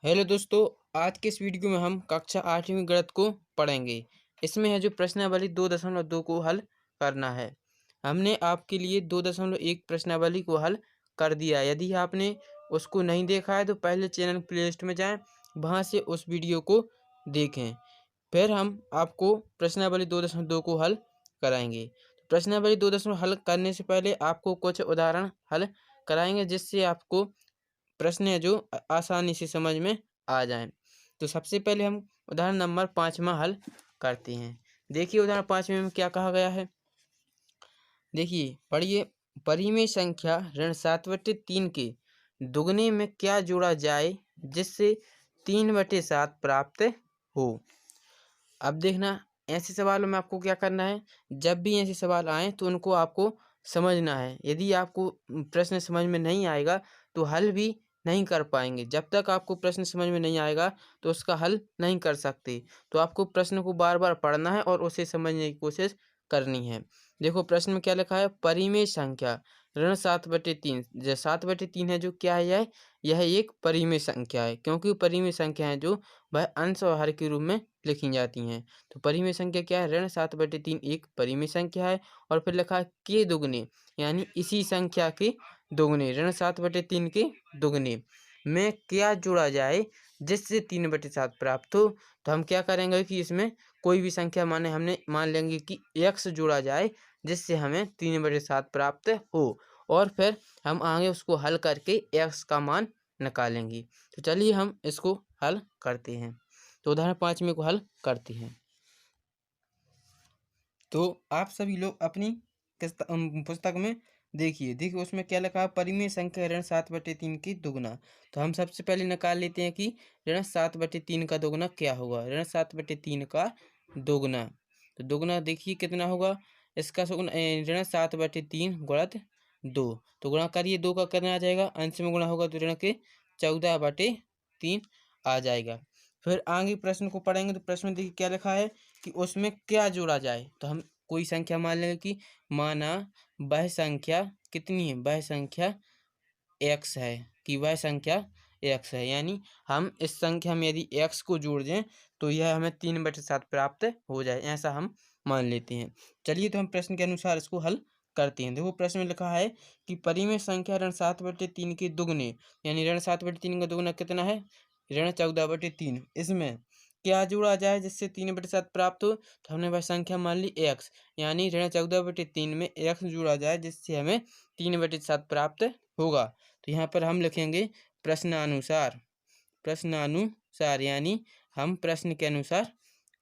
Hello दोस्तों। आज के इस वीडियो में हम कक्षा 8वीं गणित को पढ़ेंगे। इसमें है जो प्रश्नावली 2.2 को हल करना है। हमने आपके लिए 2.1 प्रश्नावली को हल कर दिया है। यदि आपने उसको नहीं देखा है तो पहले चैनल प्लेलिस्ट में जाएं, वहां से उस वीडियो को देखें। फिर हम आपको प्रश्नावली 2.2 को हल कराएंगे। प्रश्नावली 2.2 हल करने से पहले आपको कुछ उदाहरण हल कराएंगे, जिससे आपको प्रश्न है जो आसानी से समझ में आ जाए। तो सबसे पहले हम उदाहरण नंबर 5वां हल करते हैं। देखिए उदाहरण 5वें में क्या कहा गया है। देखिए पढ़िए। परिमेय संख्या ऋण 7/3 के दुगने में क्या जोड़ा जाए जिससे 3/7 प्राप्त हो। अब देखना, ऐसे सवालों में आपको क्या करना है। जब भी ऐसे सवाल आए तो उनको आपको समझना है। यदि आपको प्रश्न समझ में नहीं आएगा तो हल भी नहीं कर पाएंगे। जब तक आपको प्रश्न समझ में नहीं आएगा तो उसका हल नहीं कर सकते। तो आपको प्रश्न को बार बार पढ़ना है और उसे समझने की कोशिश करनी है। देखो प्रश्न में क्या लिखा है। परिमेय संख्या ऋण 7/3। जो 7/3 है जो क्या है, यह एक परिमेय संख्या है, क्योंकि परिमेय संख्या है जो वह अंश और हर के रूप में लिखी जाती हैं। तो परिमेय संख्या क्या है, ऋण 7/3 एक परिमेय संख्या है। और फिर लिखा है के दुगने, यानी इसी संख्या के दुगने, ऋण 7/3 के दुगने में क्या जोड़ा जाए जिससे 3/7 प्राप्त हो। तो हम क्या करेंगे कि इसमें कोई भी संख्या माने हमने मान लेंगे कि x जोड़ा जाए जिससे हमें 3/7 प्राप्त हो, और फिर हम आगे उसको हल करके x का मान निकालेंगे। तो चलिए हम इसको हल करते हैं। तो उदाहरण 5 को हल करते हैं। तो आप सभी लोग अपनी पुस्तक में देखिए उसमें क्या लिखा है। परिमेय संख्या ऋण 7/3 की दुगना। तो हम सबसे पहले निकाल लेते हैं कि ऋण 7/3 का दुगना क्या होगा। ऋण 7/3 का दुगना, तो दुगना देखिए कितना होगा। इसका ऋण 7/3 गुणित 2। तो गुणा करिए, 2 का कितना आ जाएगा, अंश में गुणा होगा तो ऋण के 14/3 आ जाएगा। फिर आगे प्रश्न को पढ़ेंगे तो प्रश्न में देखिए क्या लिखा है कि उसमें क्या जोड़ा जाए। तो हम कोई संख्या मान लेंगे कि माना वह संख्या कितनी है, वह संख्या x है, कि वह संख्या x है, यानी हम इस संख्या में यदि x को जोड़ दें तो यह हमें 3/7 प्राप्त हो जाए, ऐसा हम मान लेते हैं। चलिए तो हम प्रश्न के अनुसार इसको हल करते हैं। देखो प्रश्न में लिखा है कि परिमेय संख्या ऋण 7/3 के दुगने, यानी ऋण 7/3 का दुगना कितना है, ऋण 14/3। इसमें क्या जोड़ा जाए जिससे 3/7 प्राप्त हो। तो हमने वह संख्या मान ली x, यानी ऋण 14/3 में x जोड़ा जाए जिससे हमें 3/7 प्राप्त होगा। तो यहाँ पर हम लिखेंगे प्रश्नानुसार। प्रश्नानुसार यानी हम प्रश्न के अनुसार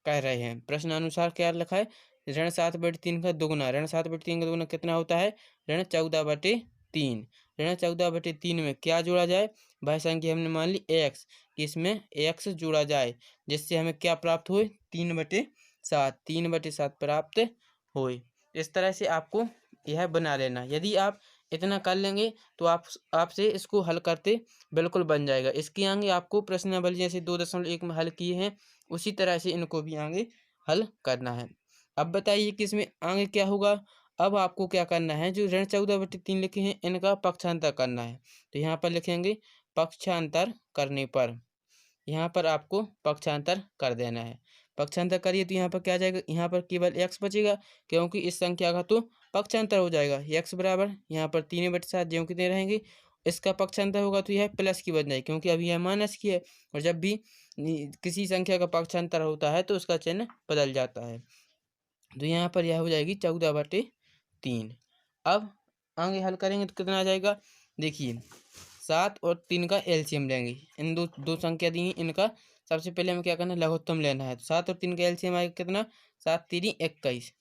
कह रहे हैं। प्रश्नानुसार क्या लिखा है, ऋण 7/3 का दुगना। ऋण 7/3 का दुगना कितना होता है, ऋण 14/3। ऋण 14/3 में क्या जोड़ा जाए, वह संख्या हमने मान ली x, इसमें x जोड़ा जाए जिससे हमें क्या प्राप्त हुए, 3/7। 3/7 प्राप्त हुए। इस तरह से आपको यह बना लेना। यदि आप इतना कर लेंगे तो आपसे इसको हल करते बिल्कुल बन जाएगा। इसके आगे आपको प्रश्नावली जैसे 2.1 में हल किए हैं उसी तरह से इनको भी आगे हल करना है। अब बताइए कि इसमें आगे क्या होगा। अब आपको क्या करना है, जो ऋण 14/3 लिखे हैं इनका पक्षांतर करना है। तो यहाँ पर लिखेंगे पक्षांतर करने पर, यहाँ पर आपको पक्षांतर कर देना है। पक्षांतर करिए तो यहाँ पर क्या आ जाएगा, यहाँ पर केवल x बचेगा, क्योंकि इस संख्या का तो पक्षांतर हो जाएगा। x बराबर यहाँ पर 3/7 ज्यों कितने रहेंगे, इसका पक्षांतर होगा तो यह प्लस की बन जाएगी, क्योंकि अभी यह माइनस की है। और जब भी किसी संख्या का पक्षांतर होता है तो उसका चिन्ह बदल जाता है। तो यहाँ पर यह हो जाएगी 14/3। अब आगे हल करेंगे तो कितना आ जाएगा। देखिए 7 और 3 का एलसीएम लेंगे। इन दो दो संख्या दी हैं, इनका सबसे पहले हमें क्या करना है, लघुत्तम लेना है। तो 7 और 3 का एलसीएम आएगा कितना, 7 3 21।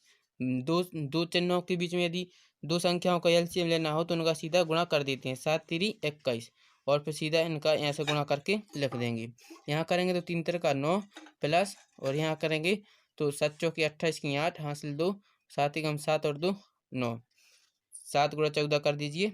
दो दो चिन्हों के बीच में यदि दो संख्याओं का एलसीएम लेना हो तो उनका सीधा गुणा कर देते हैं, 7 3 21, और फिर सीधा इनका ऐसे गुणा करके लिख देंगे। यहाँ करेंगे तो 3 3 का 9 प्लस, और यहाँ करेंगे तो 7 चौके 28 की 8 हासिल 2, 7 एकम 7 और 2 9, 7 गुणा 14 कर दीजिए।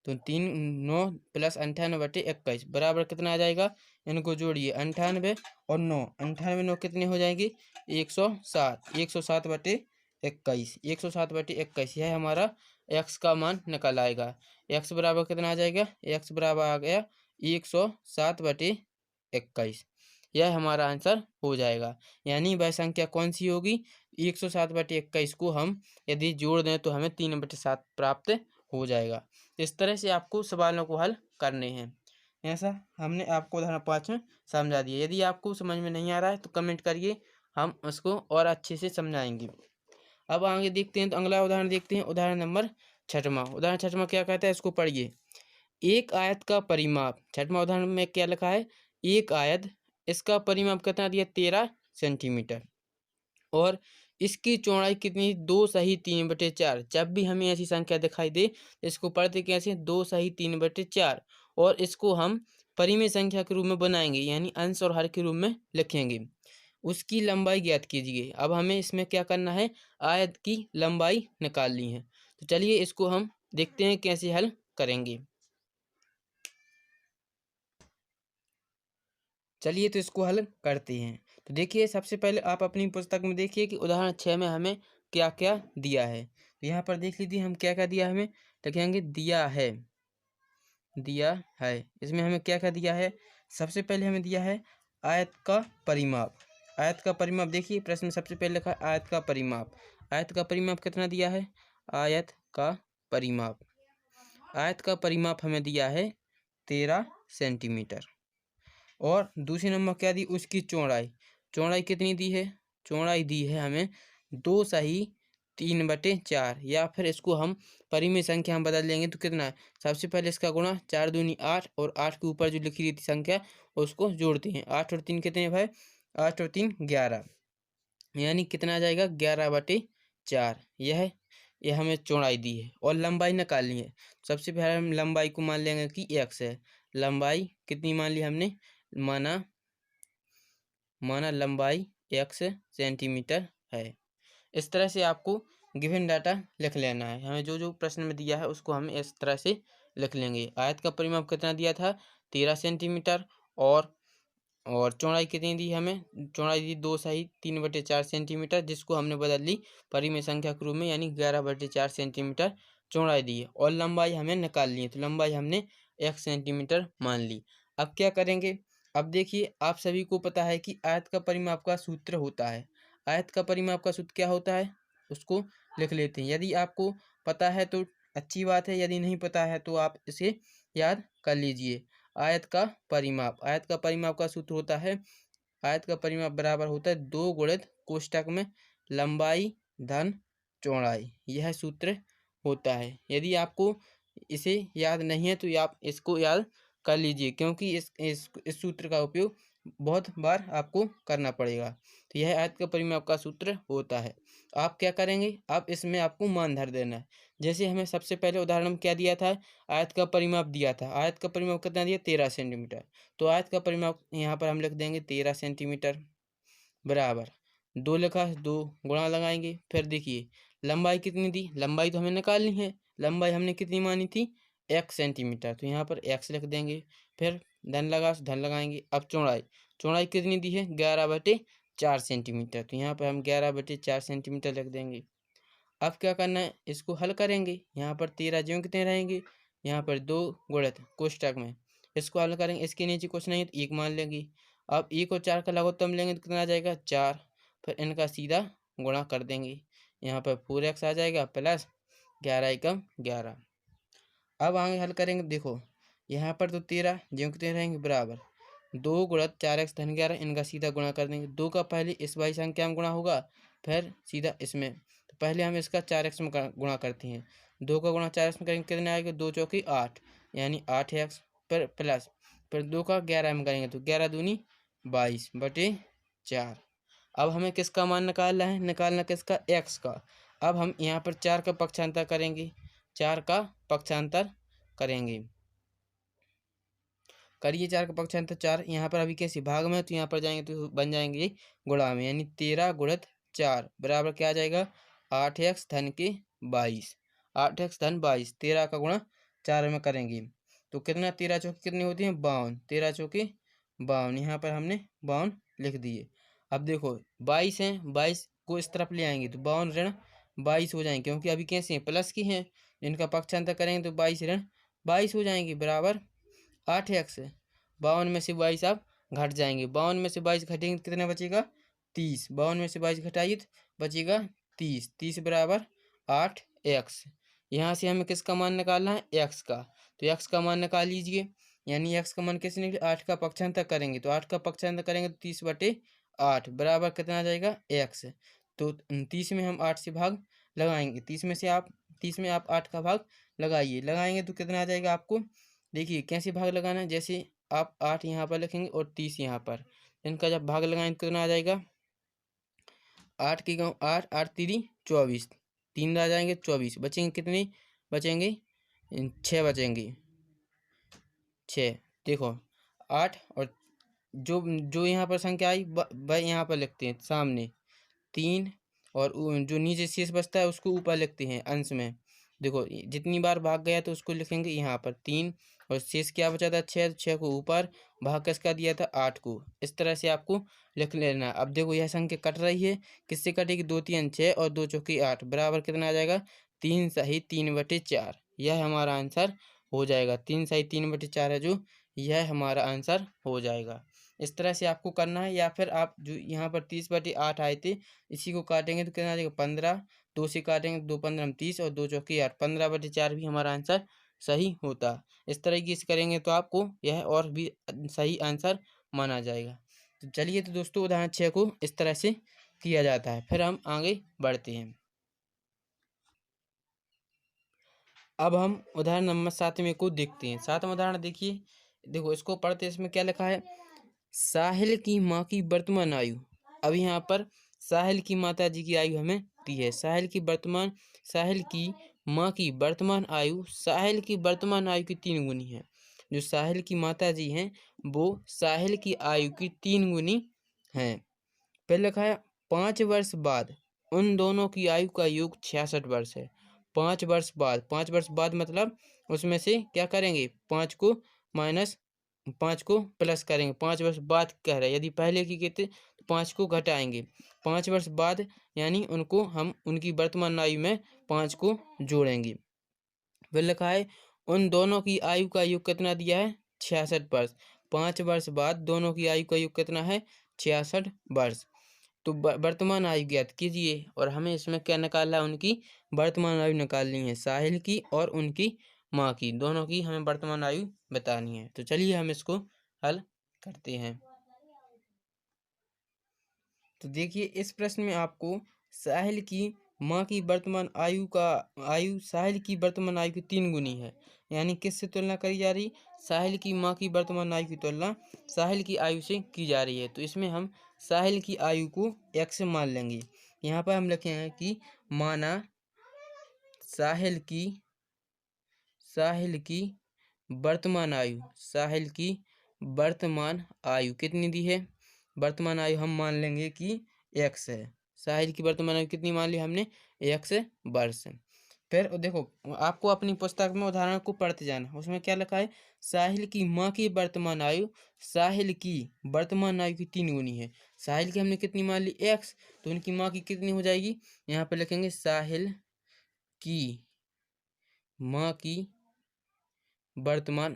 तो 3 9 प्लस 98/21 बराबर कितना आ जाएगा, इनको जोड़िए 98 और 9, 98 9 कितने हो जाएंगे, 107। 107/21, 107/21 यह हमारा x का मान निकल आएगा। x बराबर कितना आ जाएगा, x बराबर आ गया 107/21। 21। यह हमारा आंसर हो जाएगा। यानी वह संख्या कौन सी होगी? 107/21 को हम यदि जोड़ दें तो हमें 3/7 प्राप्त हो जाएगा। इस तरह से आपको सवालों को हल करने हैं। ऐसा हमने आपको उदाहरण 5 में समझा दिया। यदि आपको समझ में नहीं आ रहा है तो कमेंट करिए, हम उसको और अच्छे से समझाएंगे। अब आगे देखते हैं, तो अगला उदाहरण देखते हैं। उदाहरण नंबर 6वां। उदाहरण 6वां क्या कहता है, इसको पढ़िए। एक आयत का परिमाप। 6वां उदाहरण में क्या लिखा है? एक आयत, इसका परिमाप कितना दिया? 13 सेंटीमीटर। और इसकी चौड़ाई कितनी? 2 सही 3/4। जब भी हमें ऐसी संख्या दिखाई दे तो इसको पढ़ते कैसे? 2 सही 3/4। और इसको हम परिमेय संख्या के रूप में बनाएंगे, यानी अंश और हर के रूप में लिखेंगे। उसकी लंबाई ज्ञात कीजिए। अब हमें इसमें क्या करना है? आयत की लंबाई निकालनी है। तो चलिए इसको हम देखते हैं कैसे हल करेंगे। चलिए तो इसको हल करते हैं। तो देखिए, सबसे पहले आप अपनी पुस्तक में देखिए कि उदाहरण 6 में हमें क्या क्या दिया है। तो यहाँ पर देख लीजिए हम क्या क्या दिया है। हमें लिखेंगे दिया है, दिया है। इसमें हमें क्या क्या दिया है? सबसे पहले हमें दिया है आयत का परिमाप। आयत का परिमाप देखिए, प्रश्न में सबसे पहले लिखा है आयत का परिमाप। आयत का परिमाप कितना दिया है? आयत का परिमाप, आयत का परिमाप हमें दिया है 13 सेंटीमीटर। और दूसरे नंबर क्या दी? उसकी चौड़ाई। चौड़ाई कितनी दी है? चौड़ाई दी है हमें 2 सही 3/4। या फिर इसको हम परिमेय संख्या हम बदल लेंगे तो कितना है? सबसे पहले इसका गुणा, 4 दूनी 8, और 8 के ऊपर जो लिखी रही थी संख्या उसको जोड़ते हैं। 8 और 3 कितने भाई? 8 और 3 11, यानी कितना आ जाएगा? 11/4। यह हमें चौड़ाई दी है। और लंबाई निकालनी है। सबसे पहले हम लंबाई को मान लेंगे कि x है। लंबाई कितनी मान ली हमने? माना लंबाई x सेंटीमीटर है। इस तरह से आपको गिवन डाटा लिख लेना है। हमें जो जो प्रश्न में दिया है उसको हम इस तरह से लिख लेंगे। आयत का परिमाप कितना दिया था? 13 सेंटीमीटर। और चौड़ाई कितनी दी? हमें चौड़ाई दी 2 सही 3/4 सेंटीमीटर, जिसको हमने बदल ली परिमेय संख्या के रूप में, यानी 11/4 सेंटीमीटर चौड़ाई दी है। और लंबाई हमें निकालनी है, तो लंबाई हमने 1 सेंटीमीटर मान ली। अब क्या करेंगे? अब देखिए, आप सभी को पता है कि आयत का परिमाप का सूत्र होता है। आयत का परिमाप का सूत्र क्या होता है उसको लिख लेते हैं। यदि आपको पता है तो अच्छी बात है, यदि नहीं पता है तो आप इसे याद कर लीजिए। आयत का परिमाप, आयत का परिमाप का सूत्र होता है, आयत का परिमाप बराबर होता है 2 गुणित कोष्टक में लंबाई धन चौड़ाई। यह सूत्र होता है। यदि आपको इसे याद नहीं है तो आप इसको याद कर लीजिए, क्योंकि इस सूत्र का उपयोग बहुत बार आपको करना पड़ेगा। तो यह आयत का परिमाप का सूत्र होता है। आप क्या करेंगे? आप इसमें आपको मान धर देना है। जैसे हमें सबसे पहले उदाहरण में क्या दिया था? आयत का परिमाप दिया था। आयत का परिमाप कितना दिया? 13 सेंटीमीटर। तो आयत का परिमाप यहाँ पर हम लिख देंगे 13 सेंटीमीटर बराबर 2 लिखा है, 2 गुणा लगाएंगे। फिर देखिए लंबाई कितनी दी? लंबाई तो हमें निकालनी है। लंबाई हमने कितनी मानी थी? 1 सेंटीमीटर, तो यहाँ पर x लिख देंगे। फिर धन लगाएंगे। अब चौड़ाई, चौड़ाई कितनी दी है? 11/4 सेंटीमीटर, तो यहाँ पर हम 11/4 सेंटीमीटर लिख देंगे। अब क्या करना है? इसको हल करेंगे। यहाँ पर 13 ज्यों कितने रहेंगे? यहाँ पर 2 गुणित कोष्टक में, इसको हल करेंगे। इसके नीचे कुछ नहीं है तो 1 मान लेंगे। अब 1 और 4 का लघुत्तम लेंगे तो कितना आ जाएगा? 4। फिर इनका सीधा गुणा कर देंगे। यहाँ पर 4x आ जाएगा प्लस 11 एकम 11। अब आगे हल करेंगे। देखो यहाँ पर तो 13 ज्यों कितने रहेंगे? बराबर 2 गुणित 4x धन 11, इनका सीधा गुणा कर देंगे। 2 का पहले इस वाली संख्या में गुणा होगा, फिर सीधा इसमें। तो पहले हम इसका 4x में गुणा करते हैं। 2 का गुणा 4x में करेंगे कितने आएगा? 2 चौकी 8, यानी 8x। फिर प्लस, फिर 2 का 11 में करेंगे तो 11 दूनी 22/4। अब हमें किसका मान निकालना है? निकालना किसका? x का। अब हम यहाँ पर 4 का पक्षांतर करेंगे। 4 का पक्षांतर करेंगे, करिए 4 का पक्षांतर। 4 यहाँ पर अभी कैसे भाग में है तो यहाँ पर जाएंगे तो बन जाएंगे गुणा में, यानी 13 गुणित 4 बराबर क्या आ जाएगा? 8x धन के 22। 8x धन 22, 13 का गुणा 4 में करेंगे तो कितना? 13 चौके कितनी होती है? 52। 13 चौके 52, यहाँ पर हमने 52 लिख दिए। अब देखो 22 है, 22 को इस तरफ ले आएंगे तो 52 ऋण 22 हो जाएंगे, क्योंकि अभी कैसे हैं? प्लस की हैं। इनका पक्षांतर करेंगे तो 22 ऋण 22 हो जाएंगे बराबर 8x। 52 में से 22 आप घट जाएंगे। 52 में से 22 घटेंगे तो कितना बचेगा? 30। 52 में से 22 घटाइए तो बचेगा 30। 30 बराबर 8x। यहाँ से हमें किसका मान निकालना है? x का। तो x का मान निकाल लीजिए। यानी x का मान कैसे निकले? 8 का पक्षांतर करेंगे तो 8 का पक्षांतर करेंगे तो 30/8 बराबर कितना आ जाएगा? x। तो 30 में हम 8 से भाग लगाएंगे। 30 में आप 8 का भाग लगाइए। लगाएंगे तो कितना आ जाएगा आपको? देखिए कैसे भाग लगाना है। जैसे आप 8 यहाँ पर लिखेंगे और 30 यहाँ पर, इनका जब भाग लगाएंगे तो कितना आ जाएगा? 8 की गाँव 8, 8 तिरी 24, 3 आ जाएंगे 24, बचेंगे कितने? बचेंगे 6 बचेंगे। 6 देखो 8 और जो जो यहाँ पर संख्या आई वह यहाँ पर लिखते हैं सामने 3, और जो नीचे शेष बचता है उसको ऊपर लिखते हैं अंश में। देखो जितनी बार भाग गया तो उसको लिखेंगे यहाँ पर 3, और शेष क्या बचा था? 6। 6 को ऊपर, भाग किसका दिया था? 8 को। इस तरह से आपको लिख लेना। अब देखो यह संख्या कट रही है, किससे कटेगी? 2 3 6 और 2 चौकी 8 बराबर कितना आ जाएगा? 3 सही 3/4। यह हमारा आंसर हो जाएगा। 3 सही 3/4 है जो, यह हमारा आंसर हो जाएगा। इस तरह से आपको करना है। या फिर आप जो यहाँ पर 30/8 आए थे, इसी को काटेंगे तो कितना आ जाएगा? 15। 2 से काटेंगे 2 15 30 और 2 चौकी 8, 15/4 भी हमारा आंसर सही होता। इस तरीके से करेंगे तो आपको यह और भी सही आंसर माना जाएगा। तो चलिए तो दोस्तों उदाहरण 6 को इस तरह से किया जाता है, फिर हम आगे बढ़ते हैं। अब हम उदाहरण नंबर 7वें को देखते हैं। 7वां उदाहरण देखिए, देखो इसको पढ़ते इसमें क्या लिखा है? साहिल की माँ की वर्तमान आयु। अब यहाँ पर साहिल की माता जी की आयु हमें दी है। साहिल की माँ की वर्तमान आयु साहिल की वर्तमान आयु की 3 गुनी है। जो साहिल की माता जी हैं वो साहिल की आयु की 3 गुनी हैं। फिर लिखा है 5 वर्ष बाद उन दोनों की आयु का योग 66 वर्ष है। 5 वर्ष बाद, 5 वर्ष बाद मतलब उसमें से क्या करेंगे? 5 को माइनस, 5 को प्लस करेंगे। 5 वर्ष बाद कह रहे हैं, यदि पहले की कहते तो 5 को घटाएंगे। 5 वर्ष बाद यानी उनको हम उनकी वर्तमान आयु में 5 को जोड़ेंगे। फिर लिखा है उन दोनों की आयु का योग कितना दिया है? 66 वर्ष। 5 वर्ष बाद दोनों की आयु का योग कितना है? 66 वर्ष। तो वर्तमान आयु ज्ञात कीजिए, और हमें इसमें क्या निकालना है? उनकी वर्तमान आयु निकालनी है। साहिल की और उनकी माँ की, दोनों की हमें वर्तमान आयु बतानी है। तो चलिए हम इसको हल करते हैं। तो देखिए इस प्रश्न में आपको साहिल की माँ की वर्तमान आयु साहिल की वर्तमान आयु की 3 गुनी है। यानी किससे तुलना करी जा रही? साहिल की माँ की वर्तमान आयु की तुलना साहिल की आयु से की जा रही है। तो इसमें हम साहिल की आयु को x मान लेंगे। यहाँ पर हम लिखेंगे कि माना साहिल की वर्तमान आयु कितनी दी है? वर्तमान आयु हम मान लेंगे कि x है। साहिल की वर्तमान आयु कितनी मान ली हमने? x वर्ष। फिर देखो आपको अपनी पुस्तक में उदाहरण को पढ़ते जाना, उसमें क्या लिखा है? साहिल की माँ की वर्तमान आयु साहिल की वर्तमान आयु की 3 गुनी है। साहिल की हमने कितनी मान ली? x, तो उनकी माँ की कितनी हो जाएगी? यहाँ पे लिखेंगे साहिल की माँ की वर्तमान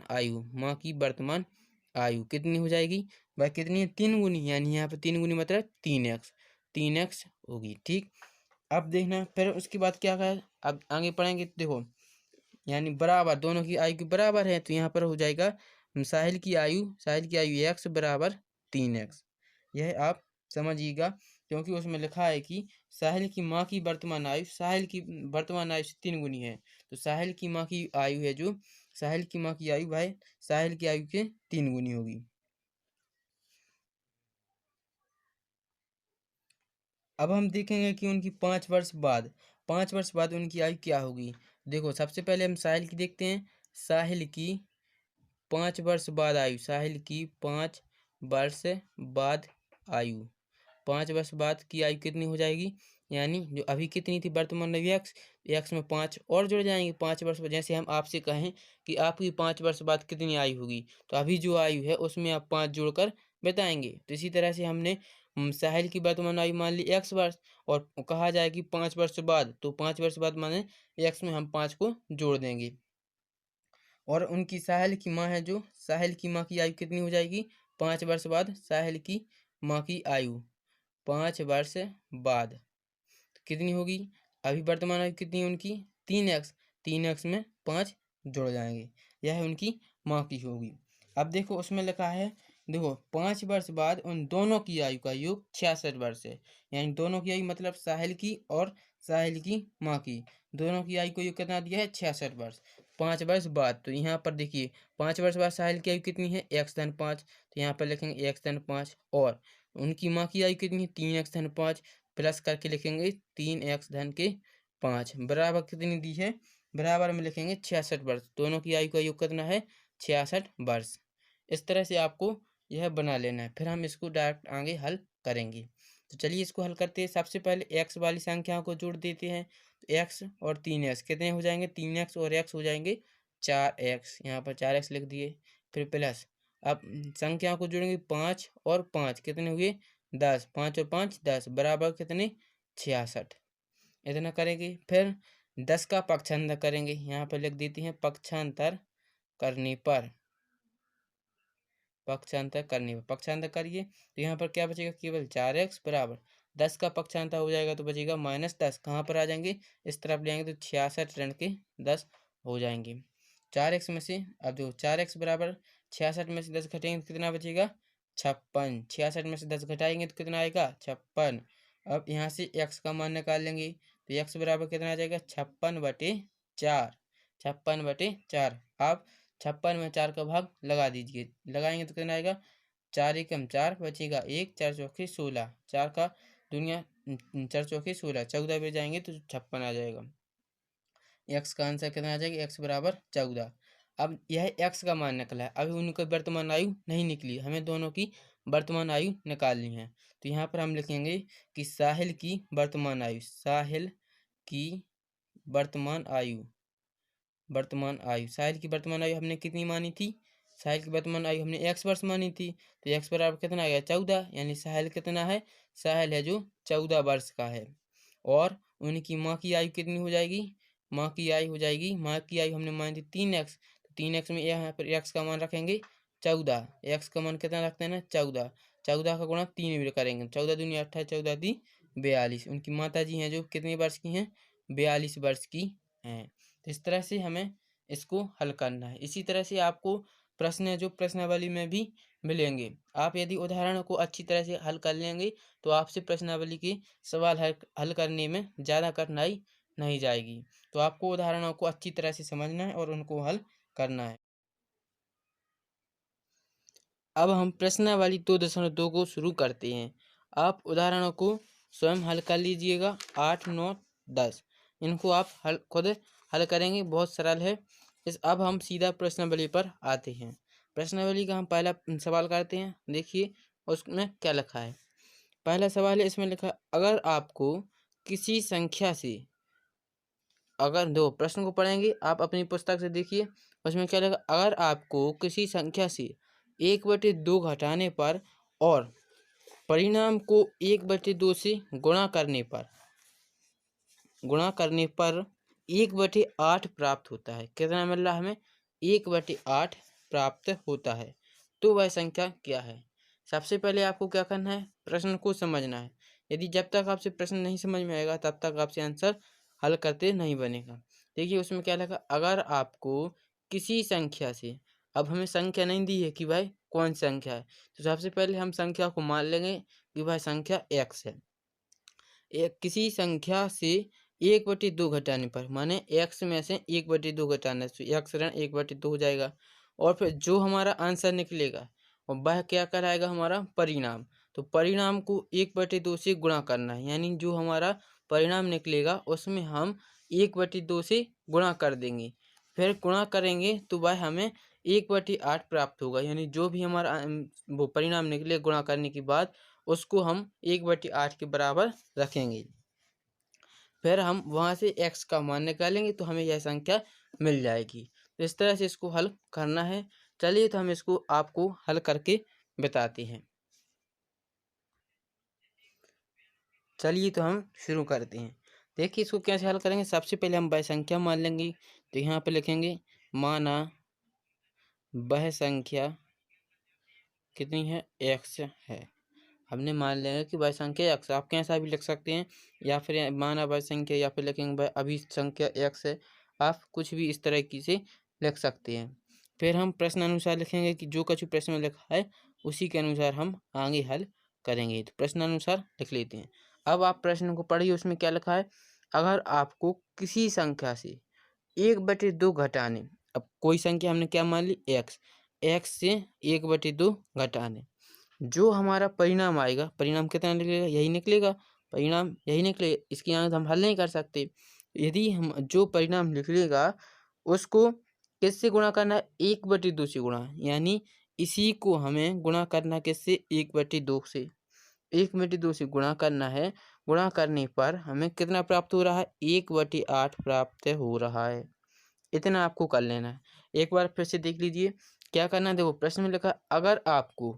आयु कितनी हो जाएगी? वह कितनी है? 3 गुनी। यानी यहाँ पे 3 गुनी मतलब 3x होगी। ठीक, अब देखना फिर उसके बाद क्या है। अब आगे पढ़ेंगे देखो, यानी बराबर दोनों की आयु के बराबर है, तो यहाँ पर हो जाएगा साहिल की आयु x बराबर 3x। यह आप समझिएगा, क्योंकि उसमें लिखा है कि साहिल की माँ की वर्तमान आयु साहिल की वर्तमान आयु से 3 गुनी है। तो साहिल की माँ की आयु है जो साहिल की माँ की आयु भाई साहिल की आयु के 3 गुनी होगी। अब हम देखेंगे कि उनकी 5 वर्ष बाद उनकी आयु क्या होगी। देखो सबसे पहले हम साहिल की देखते हैं। साहिल की 5 वर्ष बाद आयु, साहिल की 5 वर्ष बाद आयु, 5 वर्ष बाद की आयु कितनी हो जाएगी? यानी जो अभी कितनी थी वर्तमान में एक्स में 5 और जुड़ जाएंगे। 5 वर्ष बाद, जैसे हम आपसे कहें कि आपकी 5 वर्ष बाद कितनी आयु होगी, तो अभी जो आयु है उसमें आप 5 जोड़कर बताएंगे। तो इसी तरह से हमने साहिल की वर्तमान आयु मान ली x वर्ष, और कहा जाए कि 5 वर्ष बाद, तो 5 वर्ष बाद माने x में हम 5 को जोड़ देंगे। और उनकी साहिल की माँ है जो साहिल की माँ की आयु कितनी हो जाएगी? 5 वर्ष बाद साहिल की माँ की आयु 5 वर्ष बाद कितनी होगी? अभी वर्तमान आयु कितनी है उनकी? 3x, 3x में 5 जुड़ जाएंगे, यह उनकी माँ की होगी। अब देखो उसमें लिखा है, देखो 5 वर्ष बाद उन दोनों की आयु का योग 66 वर्ष है। यानी दोनों की आयु मतलब साहिल की और साहिल की माँ की, दोनों की आयु को योग कितना दिया है? 66 वर्ष। 5 वर्ष बाद, तो यहाँ पर देखिए 5 वर्ष बाद साहिल की आयु कितनी है? x-5, तो यहाँ पर लिखेंगे x-5, और उनकी माँ की आयु कितनी है? 3x-5, प्लस करके लिखेंगे 3x-5 बराबर कितनी दी है? बराबर में लिखेंगे 66 वर्ष। दोनों की आयु का योग कितना है? 66 वर्ष। इस तरह से आपको यह बना लेना है, फिर हम इसको डायरेक्ट आगे हल करेंगे। तो चलिए इसको हल करते हैं। सबसे पहले x वाली संख्याओं को जोड़ देते हैं, तो x और 3x कितने हो जाएंगे? 3x और x हो जाएंगे 4x, यहाँ पर 4x लिख दिए। फिर प्लस, अब संख्याओं को जोड़ेंगे 5 और 5 कितने हुए? 10, 5 और 5 10 बराबर कितने? 66, इतना करेंगे। फिर 10 का पक्षांतर करेंगे, यहाँ पर लिख देते हैं पक्षांतर करने पर, पक्षांतर करने पर, पक्षांतर करिए तो यहाँ पर क्या बचेगा? केवल 4x बराबर 10 का पक्षांतर हो जाएगा तो बचेगा -10, कहाँ पर आ जाएंगे? इस तरफ ले आएंगे तो 66 ऋण के 10 हो जाएंगे। 4x में से, अब देखो 4x बराबर 66 में से 10 घटाएंगे तो कितना बचेगा? 56, 66 में से 10 घटाएंगे तो कितना आएगा? 56। अब यहाँ से x का मान निकाल लेंगे, तो x बराबर कितना आ जाएगा? 56/4, 56/4। अब 56 में 4 का भाग लगा दीजिए, लगाएंगे तो कितना आएगा? 4 एकम 4 बचेगा 1, 4 चौके 16, 4 का दुनिया 4 चौके 16, 14 पे जाएंगे तो 56 आ जाएगा। x का आंसर कितना आ जाएगा? x बराबर 14। अब यह x का मान निकला है, अभी उनकी वर्तमान आयु नहीं निकली, हमें दोनों की वर्तमान आयु निकालनी है। तो यहाँ पर हम लिखेंगे कि साहिल की वर्तमान आयु, साहिल की वर्तमान आयु, साहिल की वर्तमान आयु हमने कितनी मानी थी? साहिल की वर्तमान आयु हमने x वर्ष मानी थी, तो x बराबर कितना आ गया? 14, यानी साहिल कितना है? साहिल है जो 14 वर्ष का है। और उनकी माँ की आयु कितनी हो जाएगी? माँ की आयु हो जाएगी, माँ की आयु हमने मानी थी 3x, तो 3x में यहाँ पर x का मान रखेंगे 14, x का मान कितना रखते हैं ना? 14, 14 का गुणा 3 भी करेंगे, 14 दूनी 28, 14 दी 42। उनकी माता जी हैं जो कितने वर्ष की हैं? 42 वर्ष की हैं। तो इस तरह से हमें इसको हल करना है। इसी तरह से आपको प्रश्न जो प्रश्नावली में भी मिलेंगे, आप यदि उदाहरण को अच्छी तरह से हल कर लेंगे तो आपसे प्रश्नावली के सवाल हल करने में ज़्यादा कठिनाई नहीं जाएगी। तो आपको उदाहरणों को अच्छी तरह से समझना है और उनको हल करना है। अब हम प्रश्नावली 2.2 को शुरू करते हैं। आप उदाहरणों को स्वयं हल कर लीजिएगा, 8, 9, 10 इनको आप खुद हल करेंगे, बहुत सरल है। अब हम सीधा प्रश्नावली पर आते हैं। प्रश्नावली का हम पहला सवाल करते हैं, देखिए उसमें क्या लिखा है। पहला सवाल है, इसमें लिखा अगर आपको किसी संख्या से, अगर दो प्रश्न को पढ़ेंगे आप अपनी पुस्तक से, देखिए उसमें क्या लिखा, अगर आपको किसी संख्या से 1/2 घटाने पर और परिणाम को 1/2 से गुणा करने पर 1/8 प्राप्त होता है। कितना मिल रहा है हमें? 1/8 प्राप्त होता है, तो वह संख्या क्या है? सबसे पहले आपको क्या करना है? प्रश्न को समझना है। यदि जब तक आपसे प्रश्न नहीं समझ में आएगा तब तक आपसे आंसर हल करते नहीं बनेगा। देखिए उसमें क्या लिखा, अगर आपको किसी संख्या से, अब हमें संख्या नहीं दी है कि भाई कौन सी संख्या है, तो सबसे पहले हम संख्या को मान लेंगे कि भाई संख्या x है। किसी संख्या से 1/2 घटाने पर, माने x में से 1/2 घटाना है, तो x ऋण 1/2 हो जाएगा। और फिर जो हमारा आंसर निकलेगा और वह क्या कराएगा? हमारा परिणाम। तो परिणाम को 1/2 से गुणा करना है, यानी जो हमारा परिणाम निकलेगा उसमें हम 1/2 से गुणा कर देंगे। फिर गुणा करेंगे तो वह हमें 1/8 प्राप्त होगा, यानी जो भी हमारा वो परिणाम निकले गुणा करने के बाद उसको हम 1/8 के बराबर रखेंगे। फिर हम वहाँ से x का मान निकालेंगे तो हमें यह संख्या मिल जाएगी। तो इस तरह से इसको हल करना है। चलिए तो हम इसको आपको हल करके बताते हैं। चलिए तो हम शुरू करते हैं। देखिए इसको कैसे हल करेंगे। सबसे पहले हम वह संख्या मान लेंगे, तो यहाँ पे लिखेंगे माना वह संख्या कितनी है, x है। हमने मान लिया कि भाई संख्या x, आप कैसा भी लिख सकते हैं, या फिर माना भाई संख्या, या फिर लिखेंगे भाई अभी संख्या x है। आप कुछ भी इस तरह की से लिख सकते हैं। फिर हम प्रश्न अनुसार लिखेंगे कि जो कुछ प्रश्न में लिखा है उसी के अनुसार हम आगे हल करेंगे। तो प्रश्न अनुसार लिख लेते हैं। अब आप प्रश्न को पढ़िए, उसमें क्या लिखा है। अगर आपको किसी संख्या से 1/2 घटाने, अब कोई संख्या हमने क्या मान ली, x से 1/2 घटाने, जो हमारा परिणाम आएगा, परिणाम कितना निकलेगा, यही निकलेगा, परिणाम यही निकलेगा। इसकी आगे हम हल नहीं कर सकते। यदि हम जो परिणाम निकलेगा उसको किससे गुणा करना है, 1/2 से गुणा, यानी इसी को हमें गुणा करना किससे, 1/2 से। 1/2 से गुणा करना है। गुणा करने पर हमें कितना प्राप्त हो रहा है, 1/8 प्राप्त हो रहा है। इतना आपको कर लेना है। एक बार फिर से देख लीजिए क्या करना है। देखो प्रश्न में लिखा, अगर आपको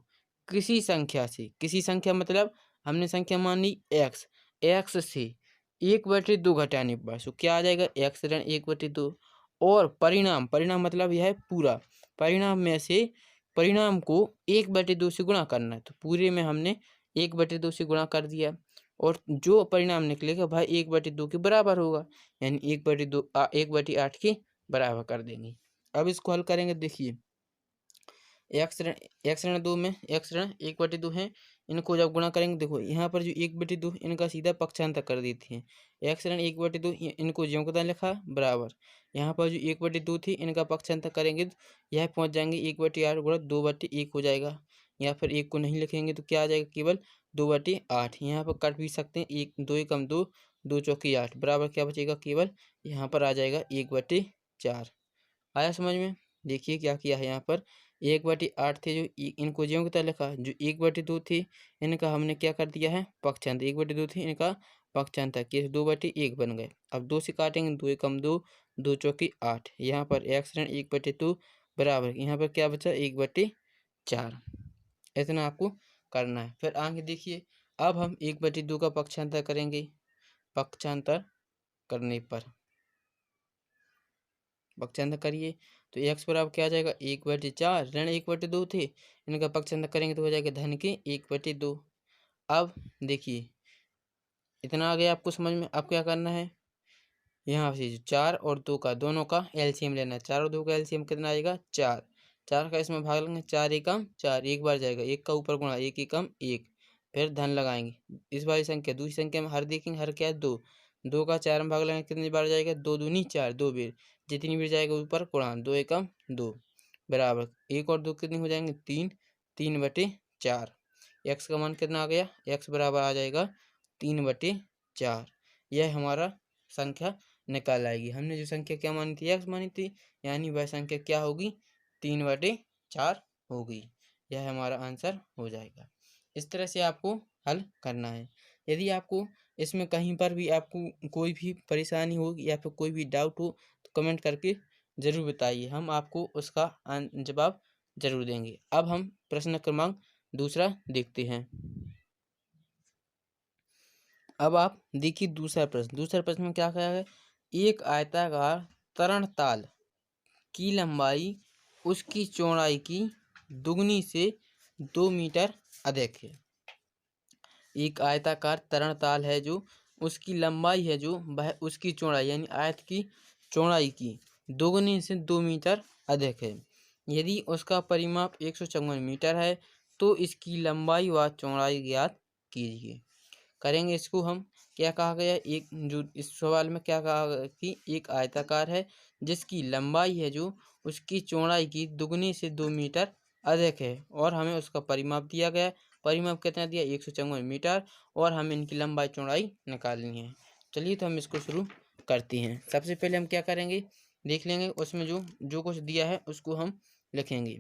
किसी संख्या से, किसी संख्या मतलब हमने संख्या मान ली x से 1/2 घटाने पर सो क्या आ जाएगा, x ऋण 1/2, और परिणाम, परिणाम मतलब यह है पूरा, परिणाम में से परिणाम को 1/2 से गुणा करना है। तो पूरे में हमने 1/2 से गुणा कर दिया, और जो परिणाम निकलेगा भाई 1/2 के बराबर होगा, यानी 1/8 के बराबर कर देंगे। अब इसको हल करेंगे। देखिए x ऋण 2 में x ऋण 1/2 है, इनको जब गुणा करेंगे, देखो यहाँ पर जो 1/2 इनका सीधा पक्षांतर कर देते हैं। x ऋण 1/2 इनको ज्यों का त्यों लिखा बराबर, यहाँ पर जो 1/2 थी इनका पक्षांतर करेंगे तो यह पहुँच जाएंगे 1/8 गुणा 2/1 हो जाएगा। या फिर 1 को नहीं लिखेंगे तो क्या आ जाएगा, केवल 2/8। यहाँ पर काट भी सकते हैं, 1 2 एकम 2, 2 चौकी 8 बराबर क्या बचेगा, केवल यहाँ पर आ जाएगा 1/4। आया समझ में। देखिए क्या किया है, यहाँ पर 1/8 थे जो इनको ज्यों की तरह लिखा, जो 1/2 थे इनका हमने क्या कर दिया है, पक्षांतर, 1/2 थे इनका पक्षांतर किए 2/1 बन गए। अब 2 से काटेंगे, 2 एकम 2, 2 चौकी 8, यहाँ पर x ऋण 1/2 बराबर, यहाँ पर क्या बचा, 1/4। इतना आपको करना है। फिर आगे देखिए, अब हम 1/2 का पक्षांतर करेंगे। पक्षांतर करने पर पक्षांतर करिए तो x बराबर क्या आ जाएगा, 1/4, ऋण 1/2 थे इनका पक्षांतर करेंगे तो हो जाएगा धन के 1/2। अब देखिए इतना आ गया आपको समझ में। अब क्या करना है, यहाँ से 4 और 2 का दोनों का एलसीएम लेना है। 4 और 2 का एलसीएम कितना आएगा, 4। 4 का इसमें भाग लेंगे, 4 एकम 4, एक बार जाएगा, एक का ऊपर गुणा, 1 एकम 1, फिर धन लगाएंगे। इस वाली संख्या दूसरी संख्या में हर देखेंगे, हर क्या है 2, 2 का 4 में भाग लेंगे, कितनी बार जाएगा, 2 दूनी 4, 2 बेर, जितनी बार जाएगा ऊपर गुणा, 2 एकम 2 बराबर 1 और 2 कितनी हो जाएंगे, 3, 3/4। एक्स का मान कितना आ गया, एक्स बराबर आ जाएगा 3/4। यह हमारा संख्या निकाल आएगी। हमने जो संख्या क्या मानी थी, एक्स मानी थी, यानी वह संख्या क्या होगी, 3/4 होगी। यह हमारा आंसर हो जाएगा। इस तरह से आपको हल करना है। यदि आपको इसमें कहीं पर भी आपको कोई भी परेशानी हो या फिर कोई भी डाउट हो तो कमेंट करके ज़रूर बताइए, हम आपको उसका जवाब जरूर देंगे। अब हम प्रश्न क्रमांक दूसरा देखते हैं। अब आप देखिए दूसरा प्रश्न। दूसरा प्रश्न में क्या कहा है, एक आयताकार तरणताल की लंबाई उसकी चौड़ाई की दुगनी से 2 मीटर अधिक है। एक आयताकार तरणताल है जो उसकी लंबाई है जो वह उसकी चौड़ाई यानी आयत की चौड़ाई की दोगुनी से 2 मीटर अधिक है। यदि उसका परिमाप 154 मीटर है तो इसकी लंबाई व चौड़ाई ज्ञात कीजिए। करेंगे इसको हम। क्या कहा गया, एक जो इस सवाल में क्या कहा गया कि एक आयताकार है जिसकी लंबाई है जो उसकी चौड़ाई की दुगनी से 2 मीटर अधिक है, और हमें उसका परिमाप दिया गया। परिमाप कितना दिया, 154 मीटर, और हमें इनकी लंबाई चौड़ाई निकालनी है। चलिए तो हम इसको शुरू करते हैं। सबसे पहले हम क्या करेंगे, देख लेंगे उसमें जो जो कुछ दिया है उसको हम लिखेंगे।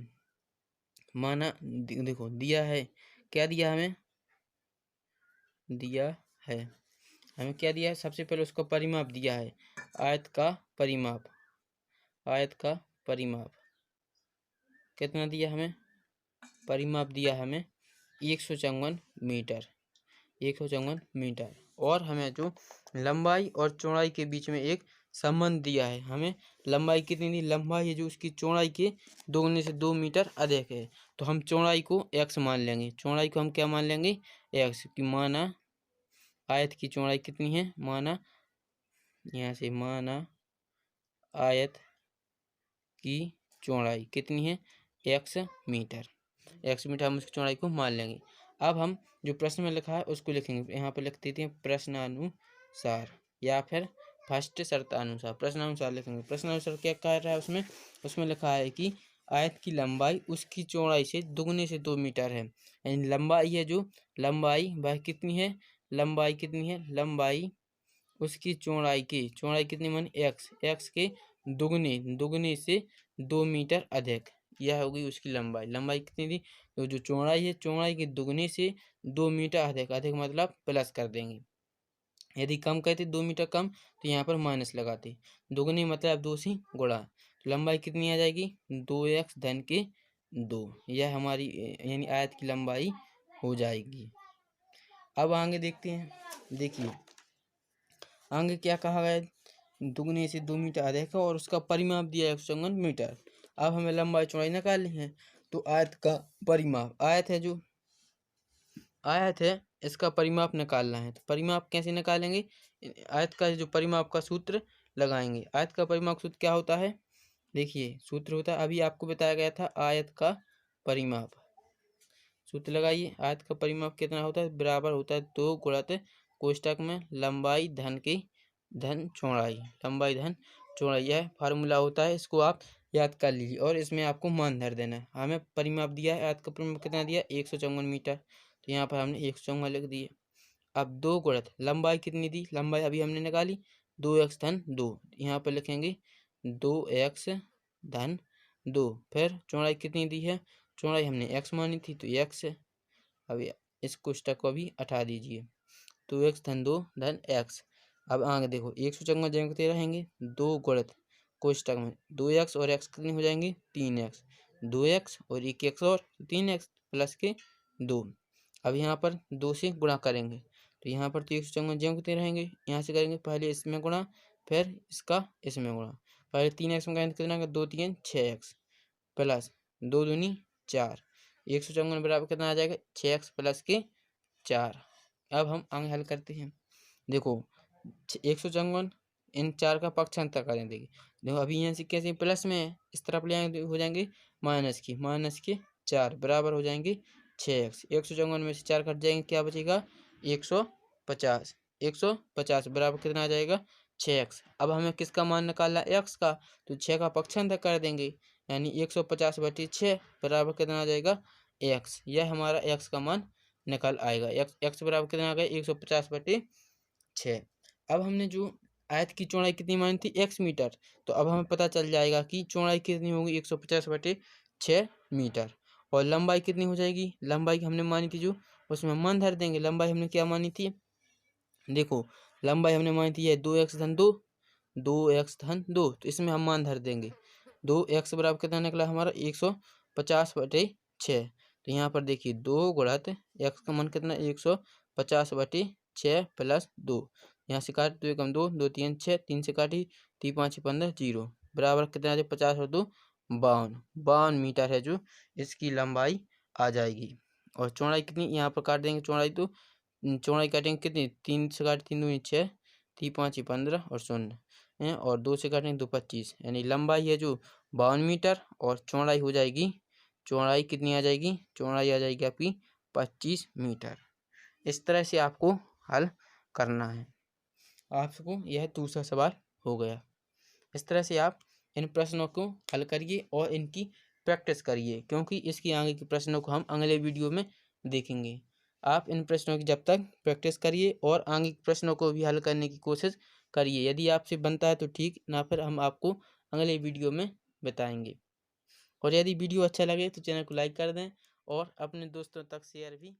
माना देखो दिया है, क्या दिया हमें, दिया है हमें क्या दिया है, सबसे पहले उसका परिमाप दिया है, आयत का परिमाप। आयत का परिमाप कितना दिया हमें, परिमाप दिया हमें 154 मीटर, 154 मीटर, और हमें जो लंबाई और चौड़ाई के बीच में एक संबंध दिया है हमें। लंबाई कितनी दी, लंबाई है जो उसकी चौड़ाई के दोगुने से 2 मीटर अधिक है। तो हम चौड़ाई को x मान लेंगे। चौड़ाई को हम क्या मान लेंगे, x की माना आयत की चौड़ाई कितनी है, माना यहाँ से माना आयत की चौड़ाई कितनी है, x मीटर। x मीटर हम उसकी चौड़ाई को मान लेंगे। अब हम जो प्रश्न में लिखा है उसको लिखेंगे। यहाँ पर लिख देते हैं प्रश्नानुसार या फिर फर्स्ट शर्तानुसार। प्रश्नानुसार लिखेंगे। प्रश्नानुसार क्या कह रहा है उसमें, उसमें लिखा है कि आयत की लंबाई उसकी चौड़ाई से दुगने से 2 मीटर है। यानी लंबाई है जो, लंबाई वह कितनी है, लंबाई कितनी है, लंबाई उसकी चौड़ाई की, चौड़ाई कितनी मानी एक्स के दुगने से 2 मीटर अधिक। यह होगी उसकी लंबाई। लंबाई कितनी थी, तो जो चौड़ाई है चौड़ाई के दुगने से 2 मीटर अधिक, अधिक मतलब प्लस कर देंगे। यदि कम कहते 2 मीटर कम तो यहाँ पर माइनस लगाते। दुगनी मतलब 2 से गुणा। तो लंबाई कितनी आ जाएगी, 2x धन के 2। यह हमारी यानी आयत की लंबाई हो जाएगी। अब आगे देखते हैं। देखिए आगे क्या कहा गया, दुगने से 2 मीटर अधिक है और उसका परिमाप दिया है 154 मीटर। अब हमें लंबाई चौड़ाई निकालनी है। तो आयत का परिमाप, आयत है जो आयत है इसका परिमाप निकालना है। तो परिमाप कैसे निकालेंगे, आयत का जो परिमाप का सूत्र लगाएंगे। आयत का परिमाप सूत्र क्या होता है, देखिए सूत्र होता है, अभी आपको बताया गया था आयत का परिमाप। सूत्र लगाइए। आयत का परिमाप कितना होता है, बराबर होता है 2 गुणित कोष्टक में लंबाई धन की धन चौड़ाई, लंबाई धन चौड़ाई। यह फार्मूला होता है, इसको आप याद कर लीजिए और इसमें आपको मान धर देना है। हमें परिमाप दिया है, आयत का परिमाप कितना दिया, 154 मीटर। तो यहाँ पर हमने 154 लिख दिए। अब 2 गुणित लंबाई कितनी दी, लंबाई अभी हमने निकाली 2x धन 2। यहाँ पर लिखेंगे 2x धन 2। फिर चौड़ाई कितनी दी है, चौड़ाई हमने x मानी थी तो x। अब इस कोष्टक को भी हटा दीजिए। 2x धन 2 धन x। अब आगे देखो 154 जगते रहेंगे। 2 गुणित कोष्टक में 2x और x कितनी हो जाएंगी, 3x। 2x और एक x और 3x प्लस के 2। अब यहाँ पर 2 से गुणा करेंगे तो यहाँ पर तो 154 जगते रहेंगे। यहाँ से करेंगे पहले इसमें गुणा फिर इसका इसमें गुणा। पहले 3x में करेंगे कितना, 2 3 6x प्लस 2 दूनी 4। 154 बराबर कितना आ जाएगा, 6x प्लस के 4। अब हम आगे हल करते हैं। देखो 154 इन 4 का पक्षांतर करें। देखो अभी यहाँ से कैसे प्लस में है, इस तरफ ले आएंगे हो जाएंगे माइनस के 4 बराबर हो जाएंगे 6x। 154 में से 4 कट जाएंगे, क्या बचेगा 150। 150 बराबर कितना आ जाएगा 6x। अब हमें किसका मान निकालना है, x का। तो 6 का पक्षांतर कर देंगे यानी 150/6 बराबर कितना आ जाएगा x। यह हमारा x का मान निकल आएगा। x बराबर कितना आ गया 150/6। अब हमने जो आयत की चौड़ाई कितनी मानी थी, x मीटर। तो अब हमें पता चल जाएगा कि चौड़ाई कितनी होगी 150/6 मीटर। और लंबाई कितनी हो जाएगी, लंबाई हमने मानी थी जो, उसमें मान धर देंगे। लंबाई हमने क्या मानी थी, देखो लंबाई हमने मानी थी 2x धन 2, 2x धन 2। तो इसमें हम मान धर देंगे। 2x बराबर कितना निकला हमारा 150/6। तो यहाँ पर देखिए 2 गुणित x का मान कितना 150/6 प्लस 2। यहाँ से काट 2 कम 2, 2 3 6, 3 से काटी 3 5 15 0 बराबर कितना आ जाए 50 और 2 52 मीटर है जो इसकी लंबाई आ जाएगी। और चौड़ाई कितनी, यहाँ पर काट देंगे चौड़ाई। तो चौड़ाई काटेंगे कितनी, 3 से काटे 3 दूनी 6, 3 5 15 और 0 है, और 2 से काटेंगे 2 25। यानी लंबाई है जो 52 मीटर और चौड़ाई हो जाएगी, चौड़ाई कितनी आ जाएगी, चौड़ाई आ जाएगी आपकी 25 मीटर। इस तरह से आपको हल करना है। आपको यह दूसरा सवाल हो गया। इस तरह से आप इन प्रश्नों को हल करिए और इनकी प्रैक्टिस करिए, क्योंकि इसकी आगे के प्रश्नों को हम अगले वीडियो में देखेंगे। आप इन प्रश्नों की जब तक प्रैक्टिस करिए और आगे के प्रश्नों को भी हल करने की कोशिश करिए। यदि आपसे बनता है तो ठीक, ना फिर हम आपको अगले वीडियो में बताएंगे। और यदि वीडियो अच्छा लगे तो चैनल को लाइक कर दें और अपने दोस्तों तक शेयर भी